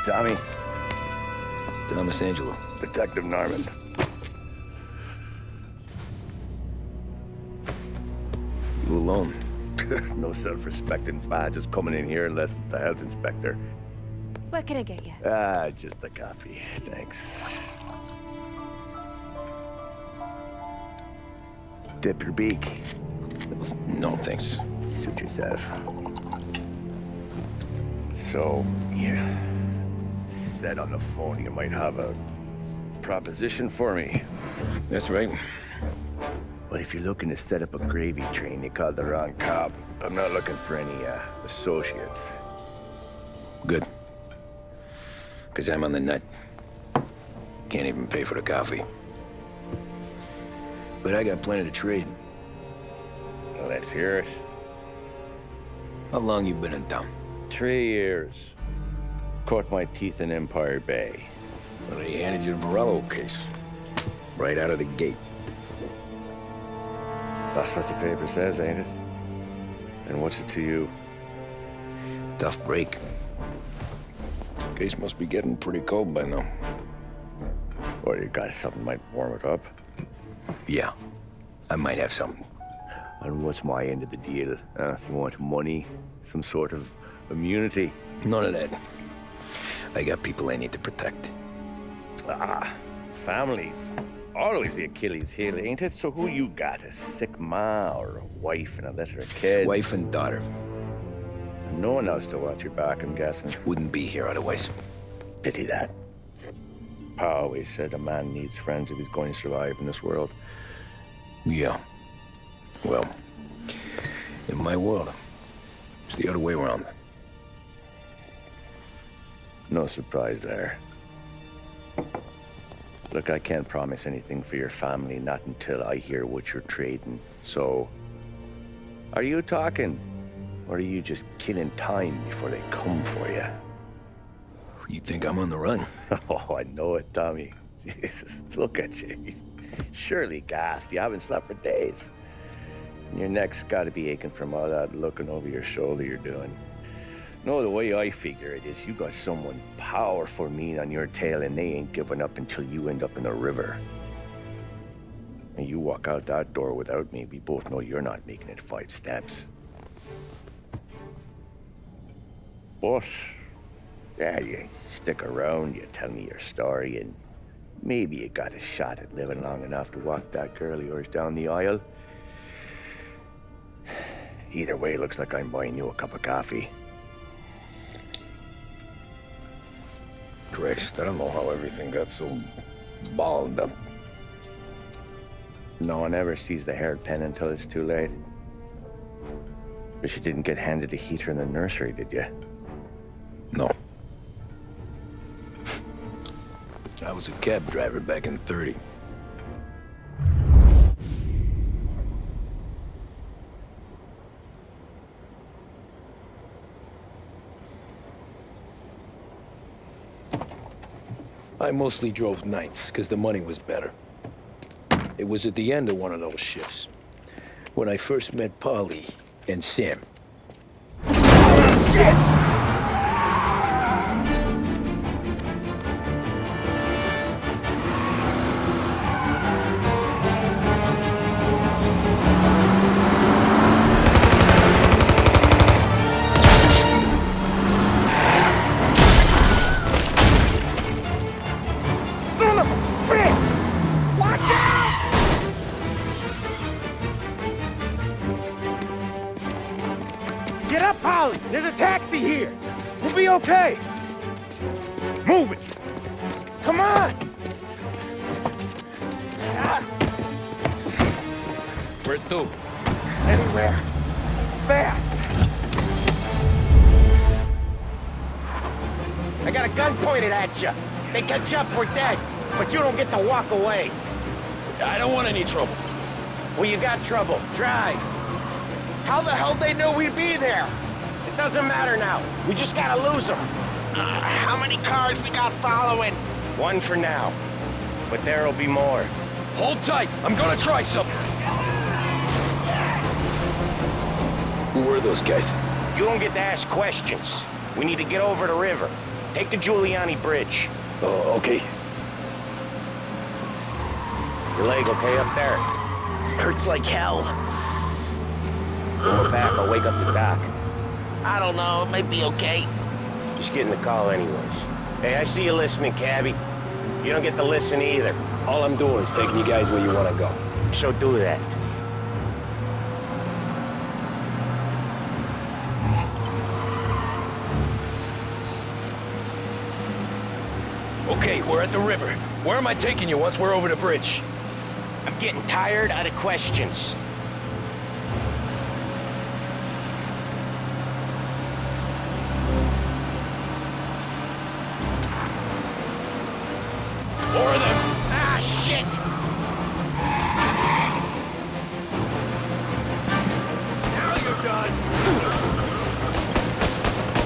Tommy. Thomas Angelo. Detective Norman. You alone? No self-respecting badges coming in here unless it's the health inspector. What can I get you? Just a coffee. Thanks. Dip your beak. No, thanks. Suit yourself. So, you said on the phone you might have a proposition for me. That's right. Well, if you're looking to set up a gravy train, you called the wrong cop. I'm not looking for any, associates. Good. Because I'm on the nut. Can't even pay for the coffee. But I got plenty to trade. Well, let's hear it. How long you been in town? 3 years. Caught my teeth in Empire Bay. Well, they handed you the Morello case. Right out of the gate. That's what the paper says, ain't it? And what's it to you? Tough break. Case must be getting pretty cold by now. Or you got something might warm it up? Yeah, I might have something. And what's my end of the deal? You want money? Some sort of immunity? None of that. I got people I need to protect. Families. Always the Achilles heel, ain't it? So who you got? A sick ma or a wife and a litter of kids? Wife and daughter. And no one else to watch your back, I'm guessing. Wouldn't be here otherwise. Pity that. Pa always said a man needs friends if he's going to survive in this world. Yeah. Well, in my world, it's the other way around. No surprise there. Look, I can't promise anything for your family, not until I hear what you're trading. So, are you talking? Or are you just killing time before they come for you? You think I'm on the run? Oh, I know it, Tommy. Jesus, look at you. Surely gassed. You haven't slept for days. And your neck's got to be aching from all that looking over your shoulder you're doing. No, the way I figure it is you got someone powerful mean on your tail and they ain't giving up until you end up in the river. And you walk out that door without me, we both know you're not making it 5 steps. But, yeah, you stick around, you tell me your story, and maybe you got a shot at living long enough to walk that girl of yours down the aisle. Either way, it looks like I'm buying you a cup of coffee. Christ, I don't know how everything got so balled up. No one ever sees the haired pen until it's too late. But you didn't get handed a heater in the nursery, did you? No. I was a cab driver back in '30. I mostly drove nights, because the money was better. It was at the end of one of those shifts, when I first met Polly and Sam. Shit! Get up, Polly! There's a taxi here! We'll be okay! Move it! Come on! Where to? Anywhere. Fast! I got a gun pointed at you. They catch up, we're dead. But you don't get to walk away. I don't want any trouble. Well, you got trouble. Drive. How the hell they know we'd be there? It doesn't matter now. We just gotta lose them. How many cars we got following? One for now. But there'll be more. Hold tight. I'm gonna try something. Who were those guys? You don't get to ask questions. We need to get over the river. Take the Giuliani Bridge. Oh, okay. Your leg okay up there? Hurts like hell. Go back, I'll wake up the doc. I don't know, it might be okay. Just getting the call anyways. Hey, I see you listening, cabbie. You don't get to listen either. All I'm doing is taking you guys where you want to go. So do that. Okay, we're at the river. Where am I taking you once we're over the bridge? I'm getting tired of the questions. More of them. Ah, shit! Now you're done.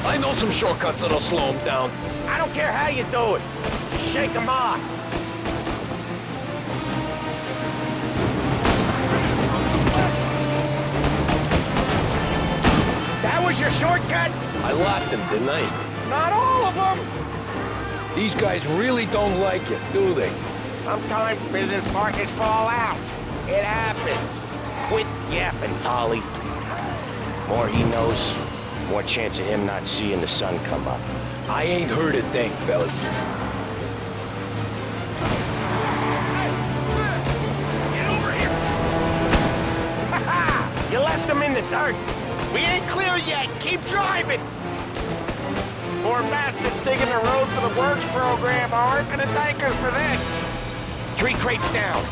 I know some shortcuts that'll slow them down. I don't care how you do it. Just shake them off. That was your shortcut? I lost him, didn't I? Not all of them. These guys really don't like it, do they? Sometimes business partners fall out. It happens. Quit yapping, Polly. More he knows, more chance of him not seeing the sun come up. I ain't heard a thing, fellas. Get over here! Ha-ha! You left him in the dirt. We ain't clear yet, keep driving! More bastards digging the road for the works program aren't gonna thank us for this. 3 crates down.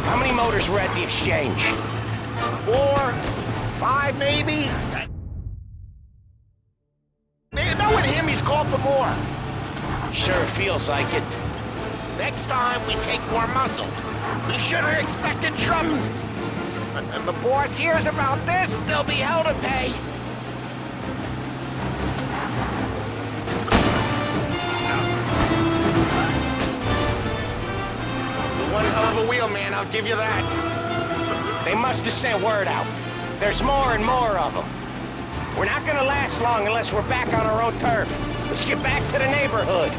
How many motors were at the exchange? 4, 5 maybe? Knowing him, he's called for more. Sure feels like it. Next time, we take more muscle. We should have expected trouble. And the boss hears about this, there'll be hell to pay. One hell of a wheel, man, I'll give you that. They must have sent word out. There's more and more of them. We're not gonna last long unless we're back on our own turf. Let's get back to the neighborhood.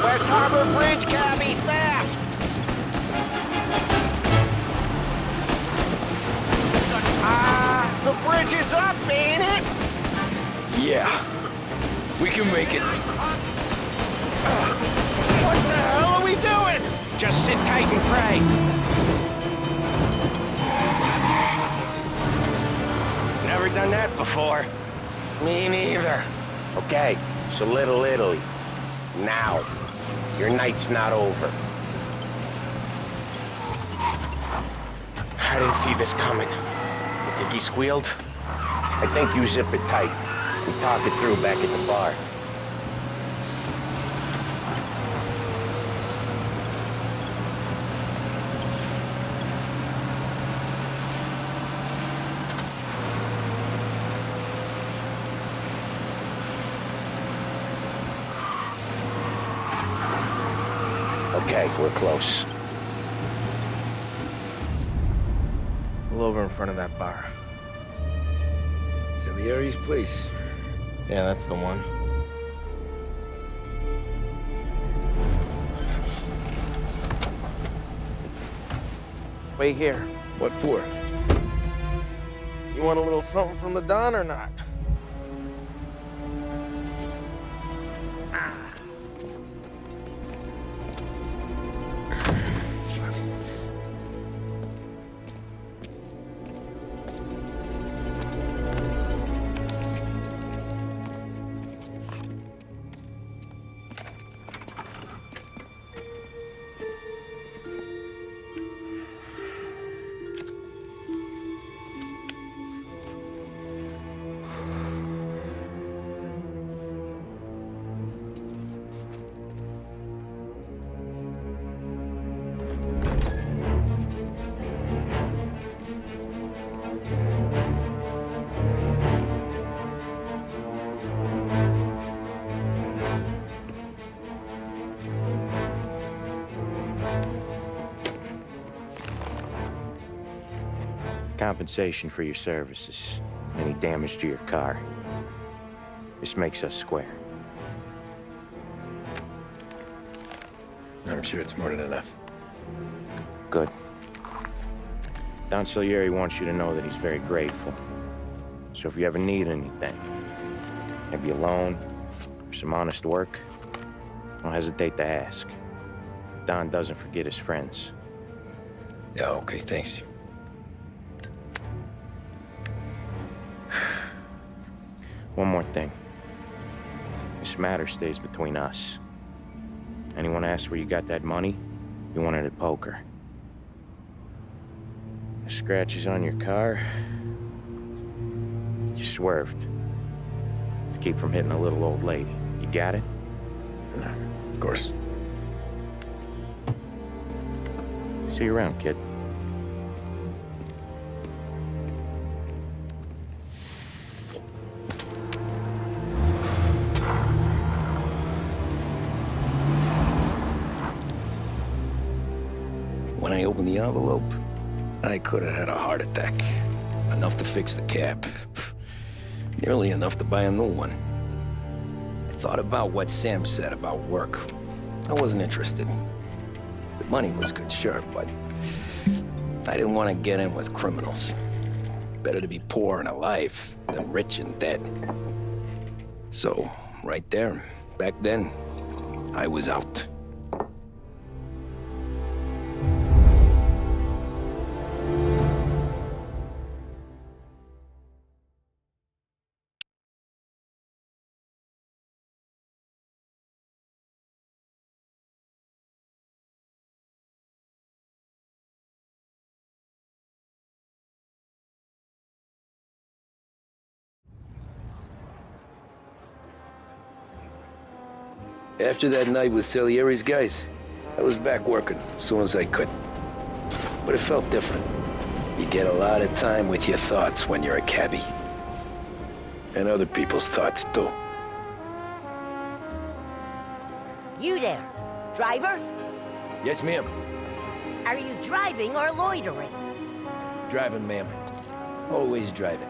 West Harbor Bridge, cabby, fast! The bridge is up, ain't it? Yeah. We can make it. What the hell are we doing? Just sit tight and pray. Never done that before. Me neither. Okay, so Little Italy. Now. Your night's not over. I didn't see this coming. You think he squealed? I think you zip it tight and talk it through back at the bar. Okay, we're close. Pull over in front of that bar. Salieri's place. Yeah, that's the one. Wait here. What for? You want a little something from the Don or not? compensation for your services, any damage to your car. This makes us square. I'm sure it's more than enough. Good. Don Salieri wants you to know that he's very grateful. So if you ever need anything, maybe a loan or some honest work, don't hesitate to ask. Don doesn't forget his friends. Yeah, okay, thanks. One more thing. This matter stays between us. Anyone asks where you got that money, you won it at poker. The scratches on your car, you swerved to keep from hitting a little old lady. You got it? Of course. See you around, kid. When I opened the envelope, I could have had a heart attack. Enough to fix the cab. Nearly enough to buy a new one. I thought about what Sam said about work. I wasn't interested. The money was good, sure, but I didn't want to get in with criminals. Better to be poor and alive than rich and dead. So, right there, back then, I was out. After that night with Salieri's guys, I was back working as soon as I could. But it felt different. You get a lot of time with your thoughts when you're a cabbie. And other people's thoughts, too. You there, driver? Yes, ma'am. Are you driving or loitering? Driving, ma'am. Always driving.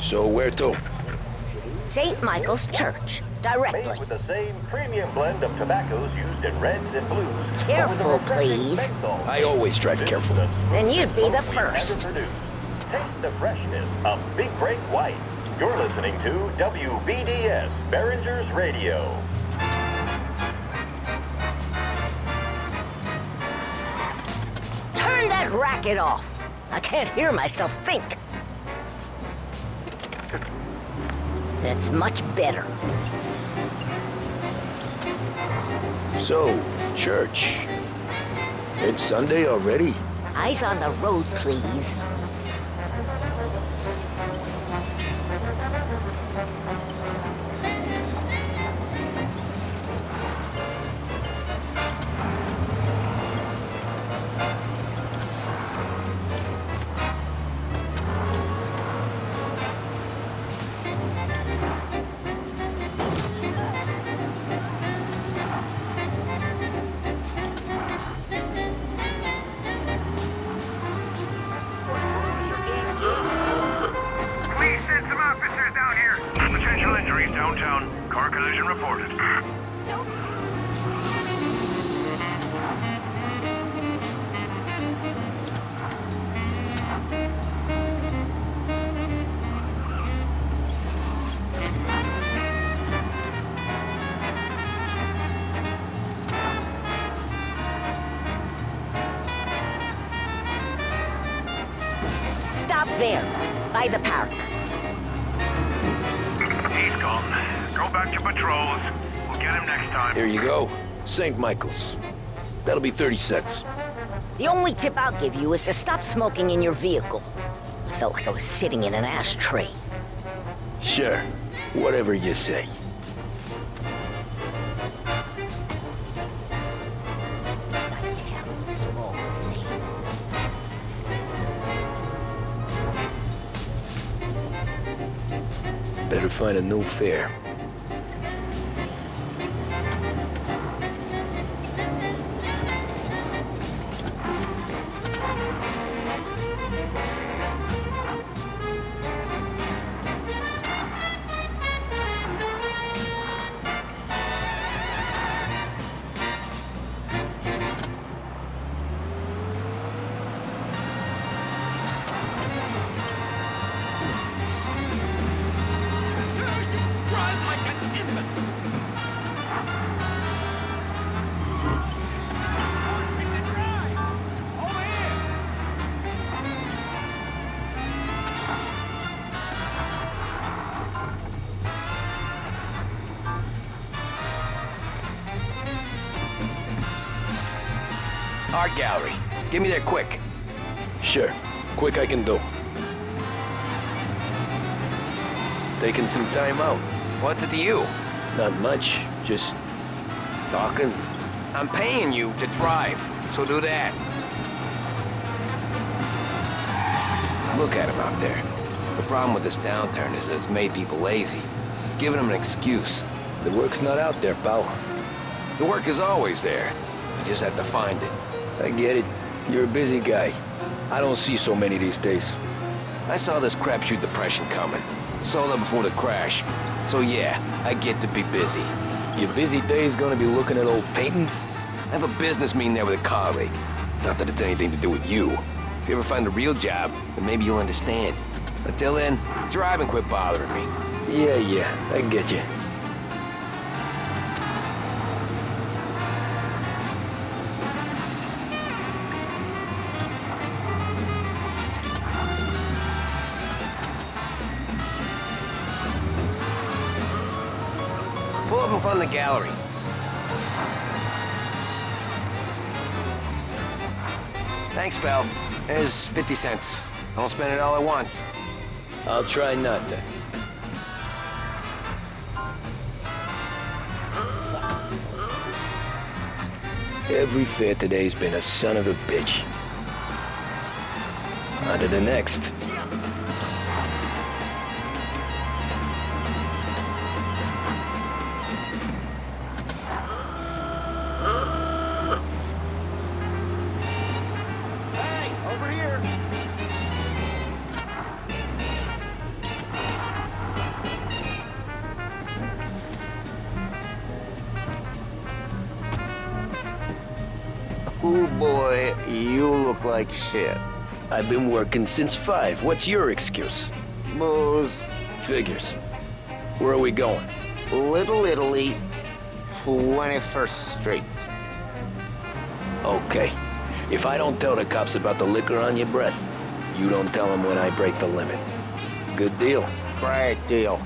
So where to? St. Michael's Church, directly. Made with the same premium blend of tobaccos used in reds and blues. Careful, please. I always drive careful. Then you'd be the first. Taste the freshness of Big Break Whites. You're listening to WBDS, Behringer's Radio. Turn that racket off. I can't hear myself think. That's much better. So, church. It's Sunday already? Eyes on the road, please. Downtown. Car collision reported. Stop there, by the park. He's gone. Go back to patrols. We'll get him next time. Here you go. St. Michael's. That'll be 30 cents. The only tip I'll give you is to stop smoking in your vehicle. I felt like I was sitting in an ashtray. Sure. Whatever you say. As I tell you, it's all the same. Better find a new fare. Art gallery. Get me there quick. Sure. Quick I can do. Taking some time out. What's it to you? Not much. Just talking. I'm paying you to drive, so do that. Look at him out there. The problem with this downturn is that it's made people lazy. Giving them an excuse. The work's not out there, pal. The work is always there. You just have to find it. I get it. You're a busy guy. I don't see so many these days. I saw this crapshoot depression coming. Sold up before the crash. So yeah, I get to be busy. Your busy day's gonna be looking at old paintings? I have a business meeting there with a colleague. Not that it's anything to do with you. If you ever find a real job, then maybe you'll understand. Until then, drive and quit bothering me. Yeah, I get you. Pull up in front of the gallery. Thanks, pal. There's 50 cents. I won't spend it all at once. I'll try not to. Every fare today's been a son of a bitch. On to the next. Oh boy, you look like shit. I've been working since 5. What's your excuse? Booze. Figures. Where are we going? Little Italy, 21st Street. Okay. If I don't tell the cops about the liquor on your breath, you don't tell them when I break the limit. Good deal. Great deal.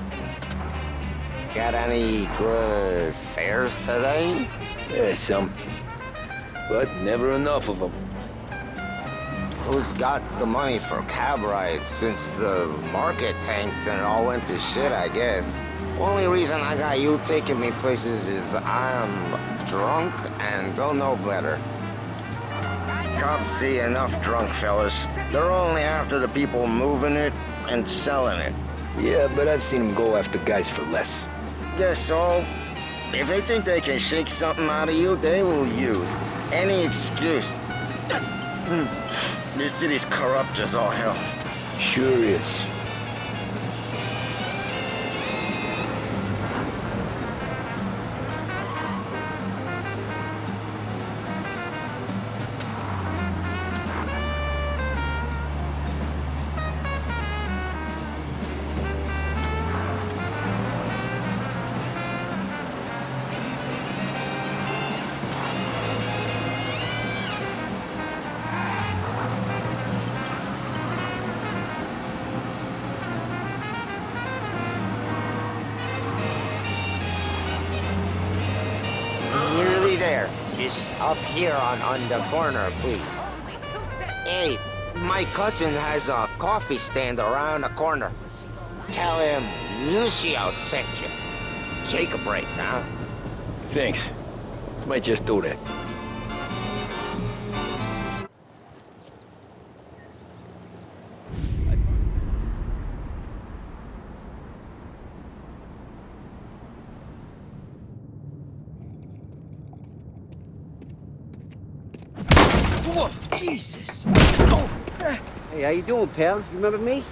Got any good fares today? There's some. But never enough of them. Who's got the money for cab rides since the market tanked and it all went to shit, I guess? Only reason I got you taking me places is I'm drunk and don't know better. Cops see enough drunk fellas. They're only after the people moving it and selling it. Yeah, but I've seen them go after guys for less. Guess so. If they think they can shake something out of you, they will use any excuse. This city's corrupt as all hell. Sure is. There. Just up here on the corner, please. Hey, my cousin has a coffee stand around the corner. Tell him Lucio sent you. Take a break, huh? Thanks. Might just do that. Whoa, Jesus! Oh. Hey, how you doing, pal? You remember me?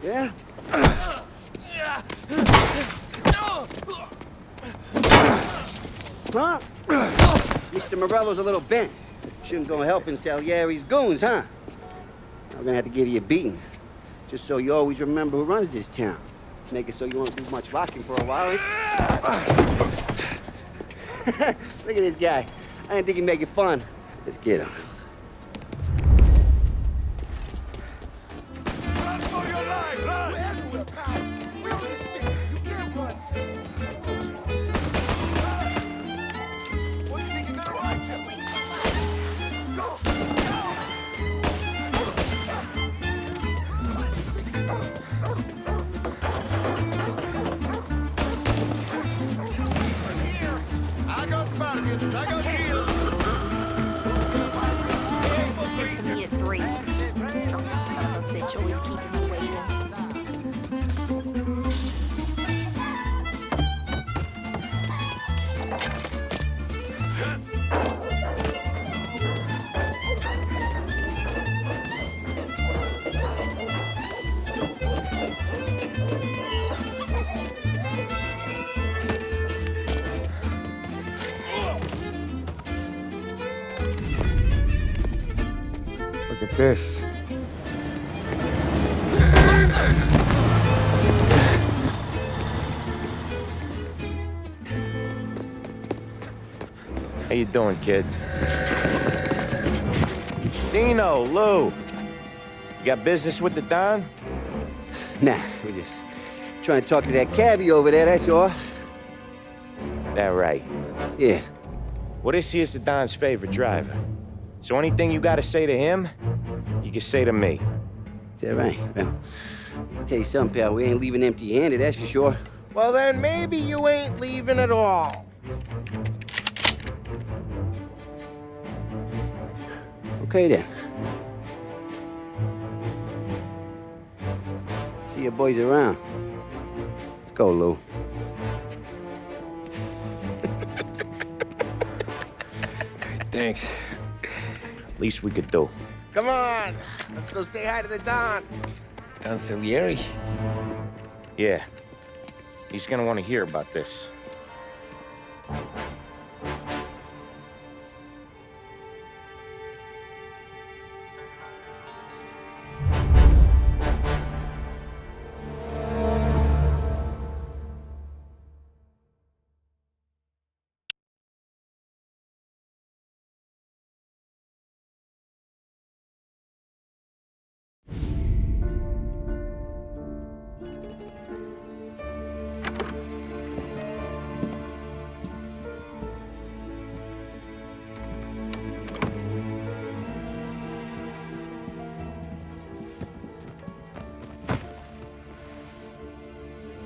Yeah? Huh? Mr. Morello's a little bent. Shouldn't go helping Salieri's goons, huh? I'm gonna have to give you a beating. Just so you always remember who runs this town. Make it so you won't do much rocking for a while. Look at this guy. I didn't think he'd make it fun. Let's get him. Run for your life, run! What do you think you're gonna Listen to me at 3. Drunken son of a bitch, always keeping me waiting. Look at this. How you doing, kid? Dino, Lou. You got business with the Don? Nah, we're just trying to talk to that cabbie over there, that's all. That right. Yeah. Well, this here's the Don's favorite driver. So anything you gotta say to him, you can say to me. Is that right? Well, I'll tell you something, pal. We ain't leaving empty-handed, that's for sure. Well, then maybe you ain't leaving at all. Okay, then. See your boys around. Let's go, Lou. Thanks. Least we could do. Come on, let's go say hi to the Don. Don Salieri? Yeah. He's gonna want to hear about this.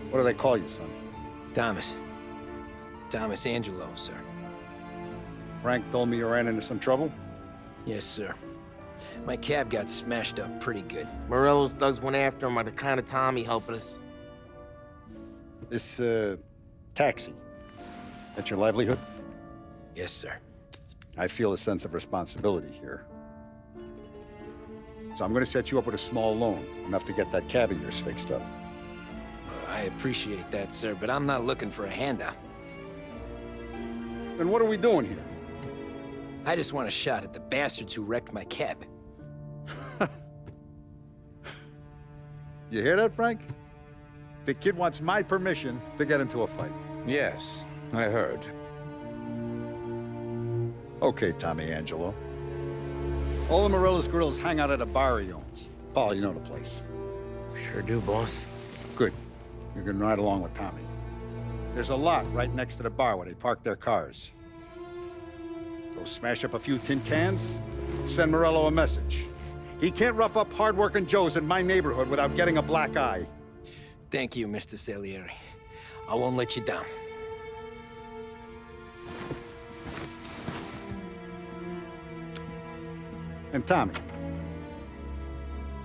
What do they call you, son? Thomas. Thomas Angelo, sir. Frank told me you ran into some trouble? Yes, sir. My cab got smashed up pretty good. Morello's thugs went after him on account of Tommy helping us. This, taxi, that's your livelihood? Yes, sir. I feel a sense of responsibility here. So I'm gonna set you up with a small loan, enough to get that cab of yours fixed up. I appreciate that, sir, but I'm not looking for a handout. Then what are we doing here? I just want a shot at the bastards who wrecked my cab. You hear that, Frank? The kid wants my permission to get into a fight. Yes, I heard. Okay, Tommy Angelo. All the Morello's girls hang out at a bar he owns. Paul, you know the place. Sure do, boss. Good. You can ride along with Tommy. There's a lot right next to the bar where they park their cars. Go smash up a few tin cans, send Morello a message. He can't rough up hard-working Joes in my neighborhood without getting a black eye. Thank you, Mr. Salieri. I won't let you down. And Tommy,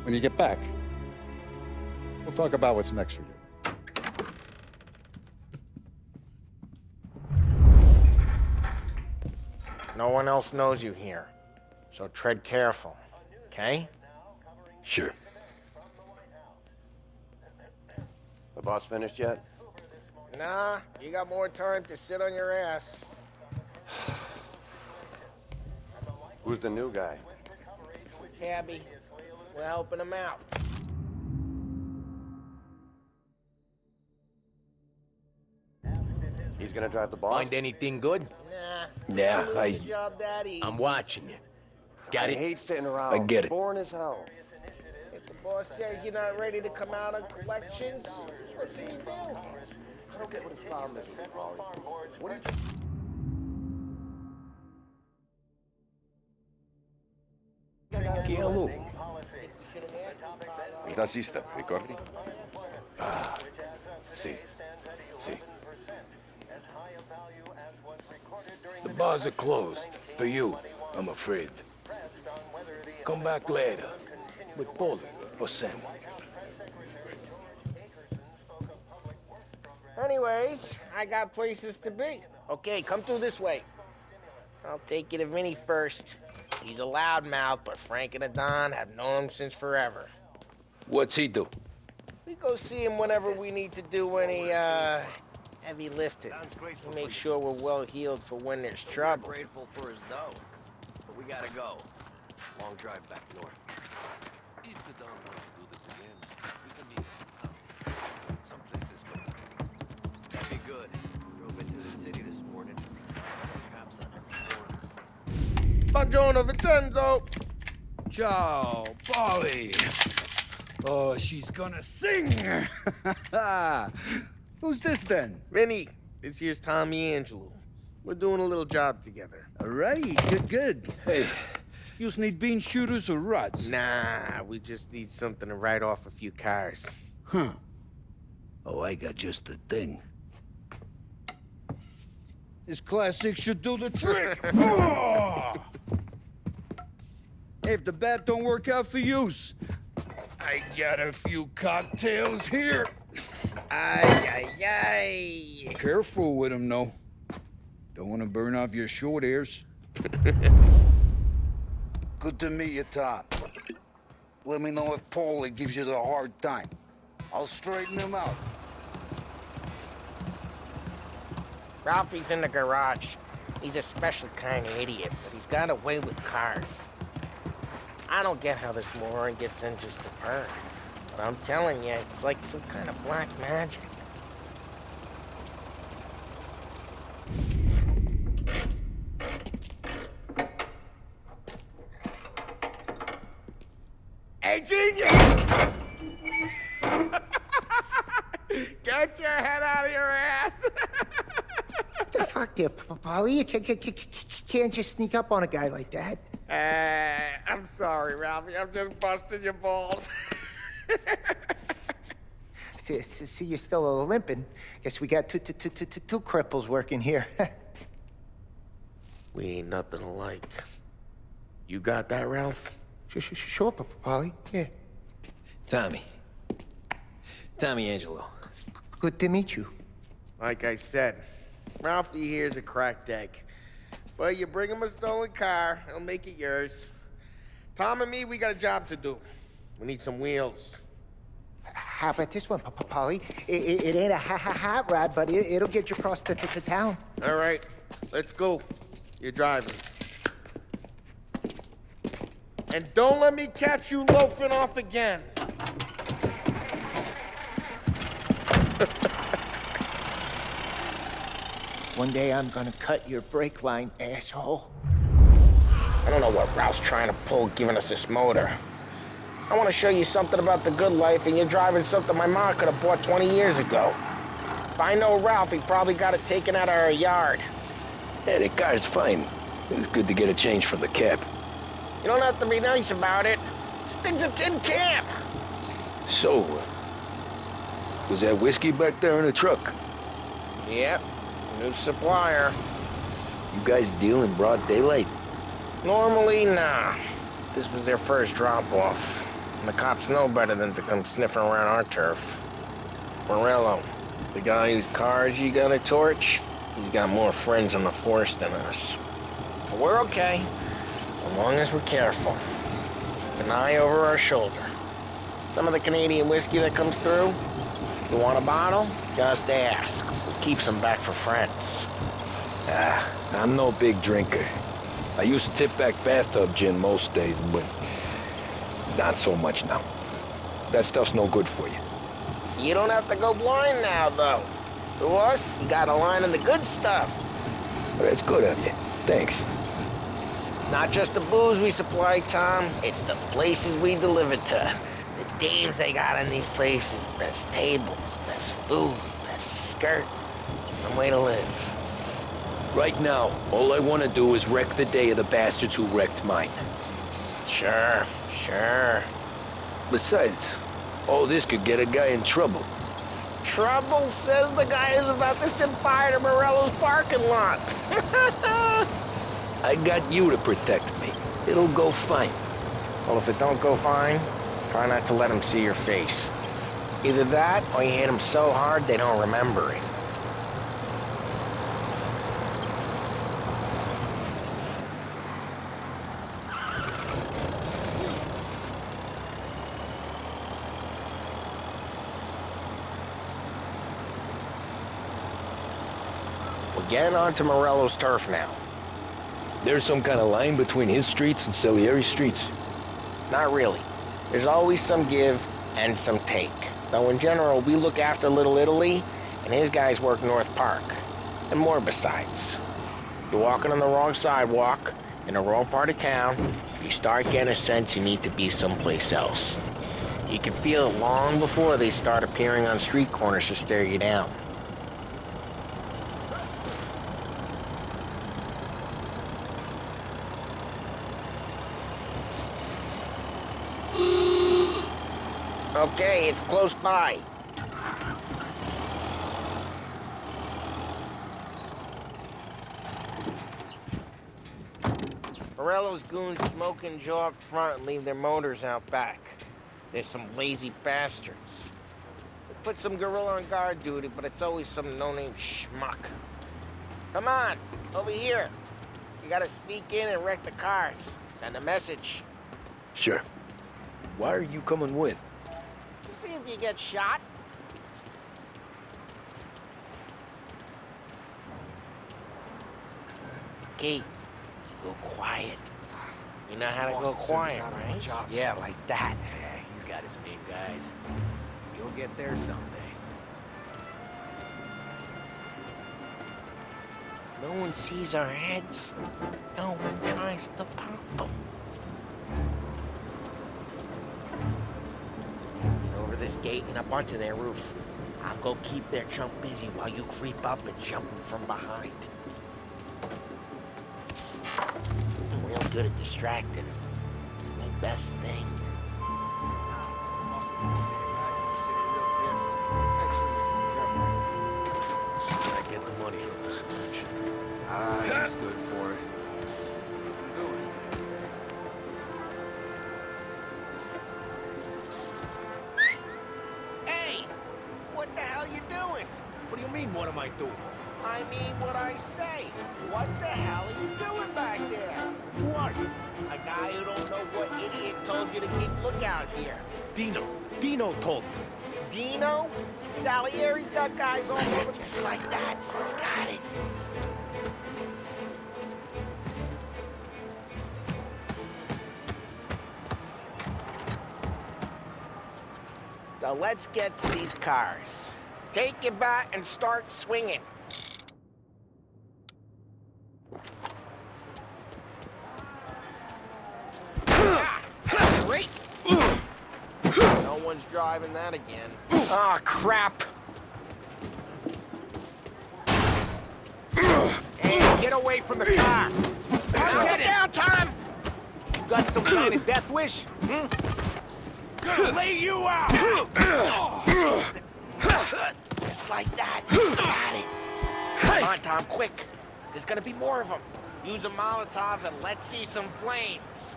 when you get back, we'll talk about what's next for you. No one else knows you here, so tread careful, okay? Sure. The boss finished yet? Nah, you got more time to sit on your ass. Who's the new guy? Cabby, we're helping him out. He's gonna drive the boss? Find anything good? Yeah, I'm watching you. Got it? I hate sitting around. I get it. Boring as hell. If the boss says you're not ready to come out on collections, what can you do? I don't get what his problem is with you, Paulie. What are you... Chi è lui? Il nazista, ricordi? Ah, sì, sì. The bars are closed. For you, I'm afraid. Come back later. With Paulie or Sam. Anyways, I got places to be. Okay, come through this way. I'll take you to Vinny first. He's a loudmouth, but Frank and the Don have known him since forever. What's he do? We go see him whenever we need to do any, heavy lifting. We make sure we're well healed for when there's trouble. Grateful for his dough, but we gotta go. Long drive back north. If the Don wants to do this again, we can meet someplace this way. That'd be good. Drove into the city this morning. Cops on every corner. Buongiorno, Vincenzo! Ciao, Polly. Oh, she's gonna sing. Who's this then? Vinny, this here's Tommy Angelo. We're doing a little job together. All right, good. Hey, you need bean shooters or rods? Nah, we just need something to write off a few cars. Huh. Oh, I got just the thing. This classic should do the trick. Oh! Hey, if the bat don't work out for use, I got a few cocktails here. Ay. Careful with them, though. Don't want to burn off your short hairs. Good to meet you, Tom. Let me know if Paulie gives you the hard time. I'll straighten him out. Ralphie's in the garage. He's a special kind of idiot, but he's got a way with cars. I don't get how this moron gets in just a perk. But I'm telling you, it's like some kind of black magic. Hey, genius! Get your head out of your ass! What the fuck there, Polly? You can't just sneak up on a guy like that. I'm sorry, Ralphie. I'm just busting your balls. See, you're still limping. Guess we got two cripples working here. We ain't nothing alike. You got that, Ralph? Sure, Polly. Yeah. Tommy Angelo. Good to meet you. Like I said, Ralphie here's a cracked egg. But you bring him a stolen car, he'll make it yours. Tom and me, we got a job to do. We need some wheels. How about this one, Polly? It ain't a hot rod, but it'll get you across to town. All right, let's go. You're driving. And don't let me catch you loafing off again. One day I'm gonna cut your brake line, asshole. I don't know what Ralph's trying to pull giving us this motor. I want to show you something about the good life, and you're driving something my mom could have bought 20 years ago. If I know Ralph, he probably got it taken out of our yard. Yeah, the car's fine. It's good to get a change from the cab. You don't have to be nice about it. This thing's a tin can. So, was that whiskey back there in the truck? Yep, new supplier. You guys deal in broad daylight? Normally, nah. This was their first drop-off. And the cops know better than to come sniffing around our turf. Morello, the guy whose cars you got a torch, he's got more friends on the force than us. But we're okay, as long as we're careful. An eye over our shoulder. Some of the Canadian whiskey that comes through, you want a bottle? Just ask. We keep some back for friends. I'm no big drinker. I used to tip back bathtub gin most days, but not so much now. That stuff's no good for you. You don't have to go blind now, though. To us, you got a line in the good stuff. That's good of you. Thanks. Not just the booze we supply, Tom. It's the places we deliver to. The dames they got in these places. Best tables, best food, best skirt. Some way to live. Right now, all I want to do is wreck the day of the bastards who wrecked mine. Sure. Besides, all this could get a guy in trouble. Trouble, says the guy who's about to set fire to Morello's parking lot. I got you to protect me. It'll go fine. Well, if it don't go fine, try not to let them see your face. Either that, or you hit them so hard they don't remember it. We're getting onto Morello's turf now. There's some kind of line between his streets and Salieri's streets? Not really. There's always some give and some take. Though in general, we look after Little Italy, and his guys work North Park. And more besides. You're walking on the wrong sidewalk, in the wrong part of town, if you start getting a sense you need to be someplace else. You can feel it long before they start appearing on street corners to stare you down. Okay, it's close by. Morello's goons smoke and jaw up front and leave their motors out back. They're some lazy bastards. They put some gorilla on guard duty, but it's always some no-name schmuck. Come on, over here. You gotta sneak in and wreck the cars. Send a message. Sure. Why are you coming with? To see if you get shot. Key, you go quiet. You know how to go quiet, right? Yeah, like that. Yeah, he's got his main guys. You'll get there someday. No one sees our heads. No one tries to pop them. Get over this gate and up onto their roof. I'll go keep their chump busy while you creep up and jump them from behind. I'm real good at distracting. It's my best thing. I get the money from some action. Ah, he's good for it. Hey! What the hell you doing? What do you mean, what am I doing? I mean what I say. What the hell are you doing back there? Who are you? A guy who don't know what idiot told you to keep lookout here. Dino told me. Dino? Salieri's got guys all over just like that. You got it. Now let's get to these cars. Take your bat and start swinging. Great. No one's driving that again. Ah, crap. Hey, get away from the car. Get down, Tom. You got some kind of death wish? Lay you out! Just like that. Got it. Come on, Tom, quick. There's gonna be more of them. Use a Molotov and let's see some flames.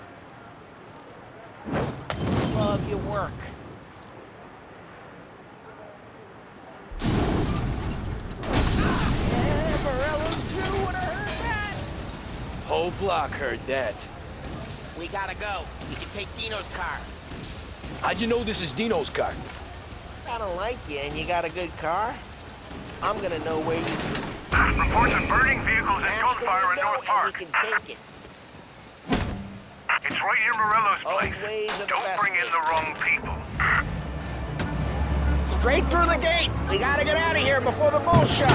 Love your work. Yeah, Morello's crew would have heard that. Whole block heard that. We gotta go. We can take Dino's car. How'd you know this is Dino's car? I don't like you and you got a good car. I'm gonna know where you... Reports of burning vehicles and gunfire in North Park. We can take it. It's right near Morello's place. Ways are the Don't best bring in the wrong people. Straight through the gate. We gotta get out of here before the bull show.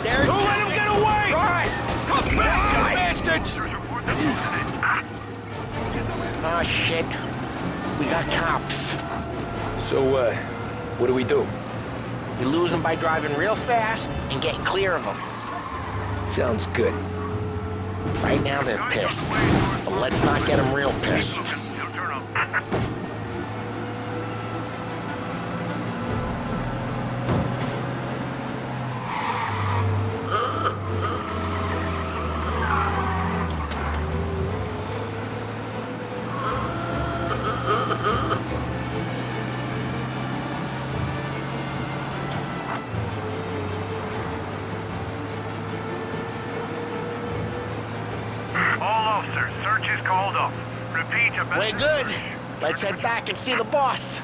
There's... Don't let him get away! Drive! Come back, Drive! bastards! Oh, shit. We got cops. So, what do we do? We lose them by driving real fast and getting clear of them. Sounds good. Right now they're pissed, but let's not get them real pissed. sir. Search is called off. Repeat, a We're good. Let's head back and see the boss.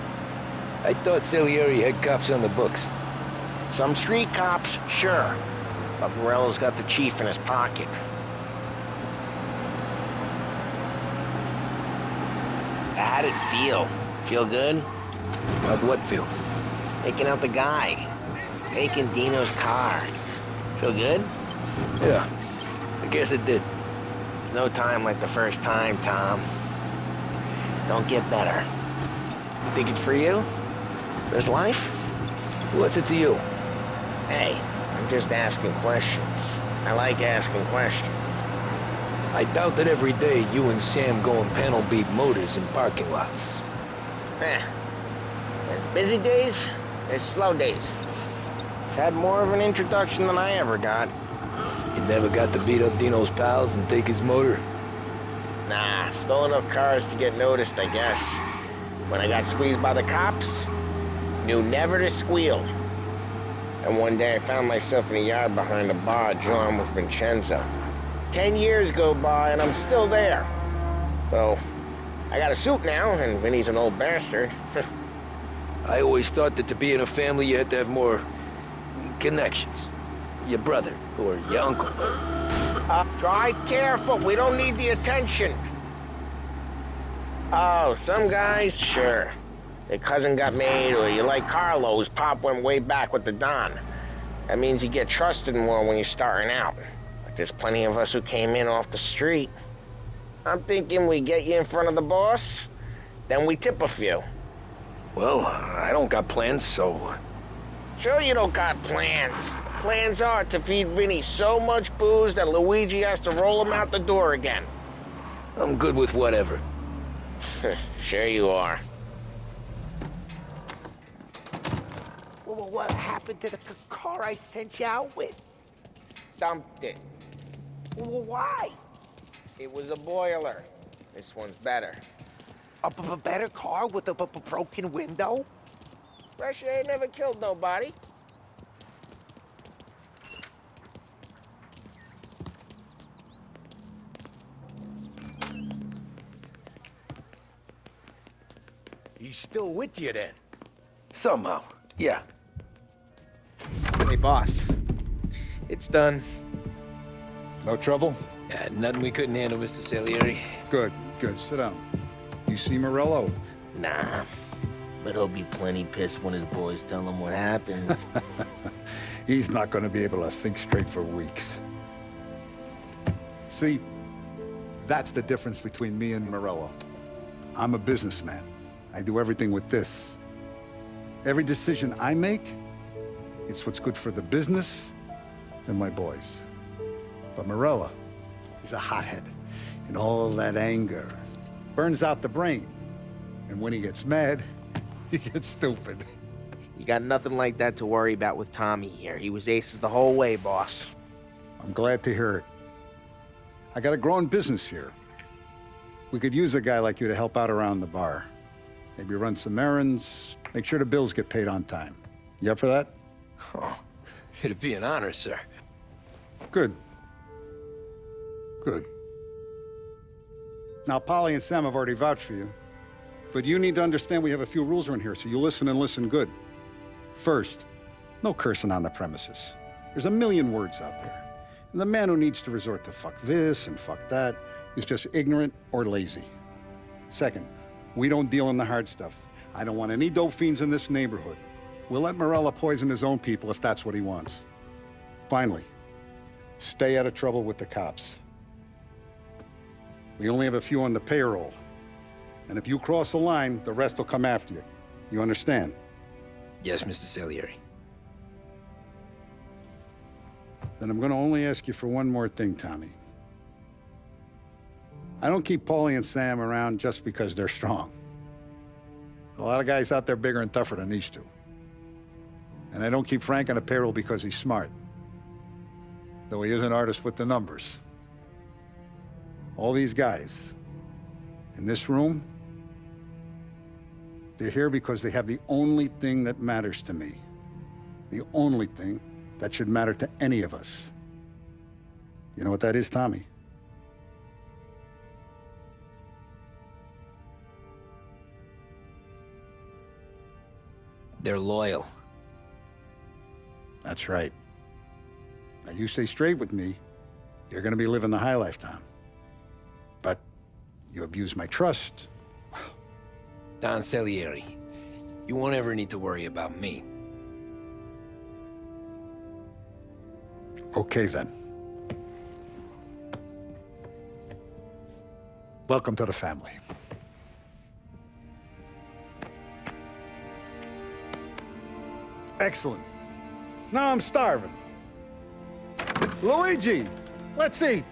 I thought Salieri had cops on the books. Some street cops, sure. But Morello's got the chief in his pocket. How'd it feel? Feel good? How'd what feel? Taking out the guy. Taking Dino's car. Feel good? Yeah, I guess it did. There's no time like the first time, Tom. Don't get better. You think it's for you? This life? What's it to you? Hey, I'm just asking questions. I like asking questions. I doubt that every day you and Sam go and panel beat motors in parking lots. There's busy days, there's slow days. I've had more of an introduction than I ever got. You never got to beat up Dino's pals and take his motor? Nah, stole enough cars to get noticed, I guess. When I got squeezed by the cops, knew never to squeal. And one day I found myself in a yard behind a bar drawn with Vincenzo. 10 years go by and I'm still there. So, I got a suit now, and Vinny's an old bastard. I always thought that to be in a family you had to have more connections. Your brother, or your uncle. Try careful, we don't need the attention. Oh, some guys, sure. Their cousin got made, or you like Carlos, Pop went way back with the Don. That means you get trusted more when you're starting out. But there's plenty of us who came in off the street. I'm thinking we get you in front of the boss, then we tip a few. Well, I don't got plans, so... Sure you don't got plans. The plans are to feed Vinny so much booze that Luigi has to roll him out the door again. I'm good with whatever. Sure you are. Well, what happened to the car I sent you out with? Dumped it. Well, why? It was a boiler. This one's better. A better car with a broken window? Fresh air never killed nobody. He's still with you then? Somehow, yeah. Hey, boss. It's done. No trouble? Yeah, nothing we couldn't handle, Mr. Salieri. Good, good. Sit down. You see Morello? Nah, but he'll be plenty pissed when his boys tell him what happened. He's not going to be able to think straight for weeks. See, that's the difference between me and Morello. I'm a businessman. I do everything with this. Every decision I make, it's what's good for the business and my boys. But Morello, he's a hothead. And all that anger burns out the brain. And when he gets mad, he gets stupid. You got nothing like that to worry about with Tommy here. He was aces the whole way, boss. I'm glad to hear it. I got a growing business here. We could use a guy like you to help out around the bar. Maybe run some errands, make sure the bills get paid on time. You up for that? Oh, it'd be an honor, sir. Good. Good. Now, Polly and Sam have already vouched for you. But you need to understand we have a few rules around here, so you listen and listen good. First, no cursing on the premises. There's a million words out there. And the man who needs to resort to fuck this and fuck that is just ignorant or lazy. Second, we don't deal in the hard stuff. I don't want any dope fiends in this neighborhood. We'll let Morello poison his own people if that's what he wants. Finally, stay out of trouble with the cops. We only have a few on the payroll. And if you cross the line, the rest will come after you. You understand? Yes, Mr. Salieri. Then I'm going to only ask you for one more thing, Tommy. I don't keep Paulie and Sam around just because they're strong. A lot of guys out there bigger and tougher than these two. And I don't keep Frank on the payroll because he's smart. Though he is an artist with the numbers. All these guys in this room, they're here because they have the only thing that matters to me. The only thing that should matter to any of us. You know what that is, Tommy? They're loyal. That's right. Now, you stay straight with me, you're gonna be living the high life, Tom. But you abuse my trust. Don Salieri, you won't ever need to worry about me. Okay, then. Welcome to the family. Excellent. Now I'm starving. Luigi, let's eat.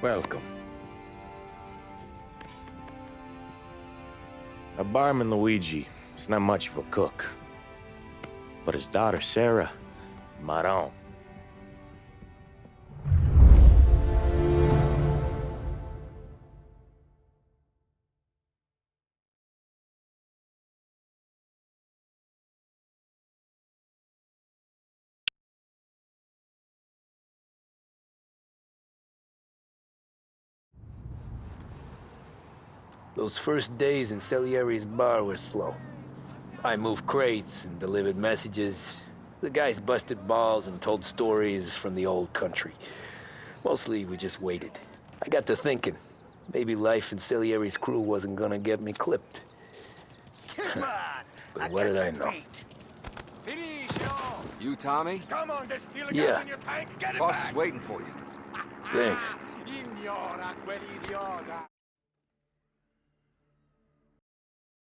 Welcome. A barman, Luigi, is not much of a cook. But his daughter, Sarah, Maron. Those first days in Salieri's bar were slow. I moved crates and delivered messages. The guys busted balls and told stories from the old country. Mostly, we just waited. I got to thinking, maybe life in Salieri's crew wasn't gonna get me clipped. But what did I know? You, Tommy? Come on, there's steel Yeah. gas in your tank. Get it Boss back. is waiting for you. Thanks. Ignora quell'idiota.